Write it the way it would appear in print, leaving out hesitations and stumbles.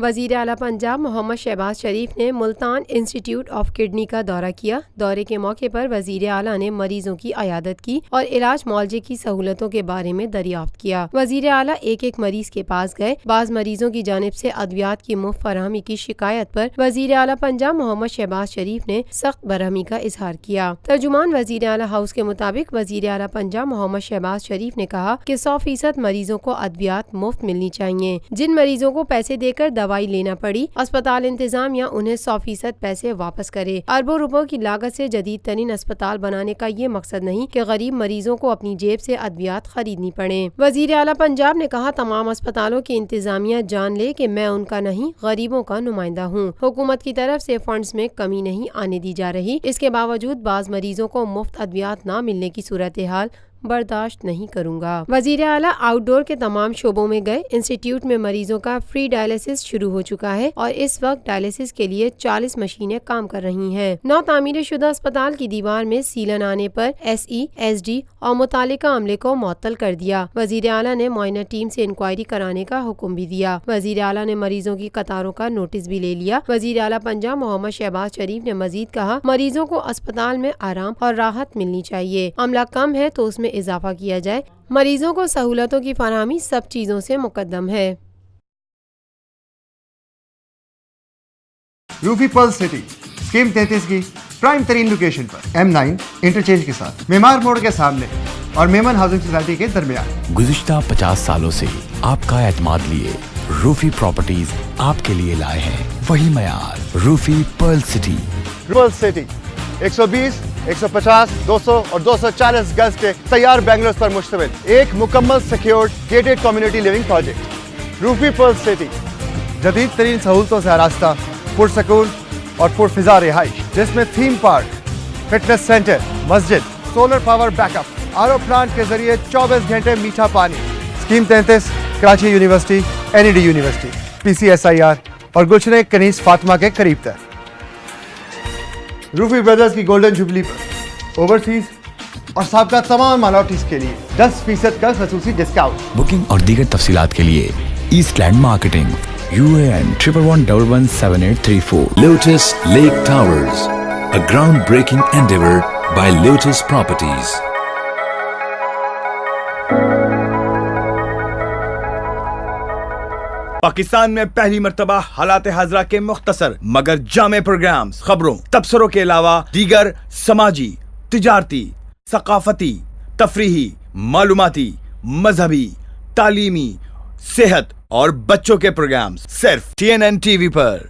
وزیر اعلیٰ پنجاب محمد شہباز شریف نے ملتان انسٹیٹیوٹ آف کڈنی کا دورہ کیا۔ دورے کے موقع پر وزیر اعلیٰ نے مریضوں کی عیادت کی اور علاج معالجے کی سہولتوں کے بارے میں دریافت کیا۔ وزیر اعلیٰ ایک مریض کے پاس گئے۔ بعض مریضوں کی جانب سے ادویات کی مفت فراہمی کی شکایت پر وزیر اعلیٰ پنجاب محمد شہباز شریف نے سخت برہمی کا اظہار کیا۔ ترجمان وزیر اعلیٰ ہاؤس کے مطابق وزیر اعلیٰ پنجاب محمد شہباز شریف نے کہا کہ 100% مریضوں کو ادویات مفت ملنی چاہیے۔ جن مریضوں کو پیسے دے کر دوائی لینا پڑی، اسپتال انتظامیہ انہیں 100% پیسے واپس کرے۔ اربوں روپوں کی لاگت سے جدید ترین اسپتال بنانے کا یہ مقصد نہیں کہ غریب مریضوں کو اپنی جیب سے ادویات خریدنی پڑیں۔ وزیر اعلیٰ پنجاب نے کہا تمام اسپتالوں کی انتظامیہ جان لے کہ میں ان کا نہیں، غریبوں کا نمائندہ ہوں۔ حکومت کی طرف سے فنڈز میں کمی نہیں آنے دی جا رہی، اس کے باوجود بعض مریضوں کو مفت ادویات نہ ملنے کی صورتحال برداشت نہیں کروں گا۔ وزیر اعلیٰ آؤٹ ڈور کے تمام شعبوں میں گئے۔ انسٹیٹیوٹ میں مریضوں کا فری ڈائلسس شروع ہو چکا ہے اور اس وقت ڈائلسس کے لیے 40 مشینیں کام کر رہی ہیں۔ نو تعمیر شدہ اسپتال کی دیوار میں سیلن آنے پر SESD اور متعلقہ عملے کو معطل کر دیا۔ وزیر اعلیٰ نے معائنہ ٹیم سے انکوائری کرانے کا حکم بھی دیا۔ وزیر اعلیٰ نے مریضوں کی قطاروں کا نوٹس بھی لے لیا۔ وزیر اعلیٰ پنجاب محمد شہباز شریف نے مزید کہا مریضوں کو اسپتال میں آرام اور راحت ملنی چاہیے۔ عملہ کم ہے تو اس میں اضافہ کیا جائے۔ مریضوں کو سہولتوں کی فراہمی سب چیزوں سے مقدم ہے۔ روفی پرل سٹی اسکیم 33 کی پرائم ترین لوکیشن پر M9 انٹرچینج کے ساتھ معمار موڑ کے سامنے اور میمن ہاؤسنگ سوسائٹی کے درمیان۔ گزشتہ 50 سالوں سے آپ کا اعتماد لیے روفی پراپرٹیز آپ کے لیے لائے ہیں وہی معیار۔ روفی پرل سٹی 120 150 200 اور 240 گز کے تیار بنگلوز پر مشتمل ایک مکمل secured gated community living project Rufi pearl city, جدید ترین سہولتوں سے آراستہ، پرسکون اور پرفضا رہائش، جس میں تھیم پارک، فٹنس سینٹر، مسجد، solar power back up, RO plant کے ذریعے 24 گھنٹے میٹھا پانی۔ Scheme 33 Karachi university, NED university, PCSIR اور گلشن کنیز فاطمہ کے قریب تر۔ روفی بردرز کی گولڈن جوبلی پر اوورسیز اور سابقہ تمام مائنورٹیز کے لیے 10% کا خصوصی ڈسکاؤنٹ۔ بکنگ اور دیگر تفصیلات کے لیے east land marketing UAN 11117834 Lotus Lake Towers, a groundbreaking endeavor by Lotus Properties. Pakistan میں پہلی مرتبہ حالات حاضرہ کے مختصر مگر جامع پروگرامز، خبروں، تبصروں کے علاوہ دیگر سماجی، تجارتی، ثقافتی، تفریحی، معلوماتی، مذہبی، تعلیمی، صحت اور بچوں کے پروگرامز صرف TNN TV پر۔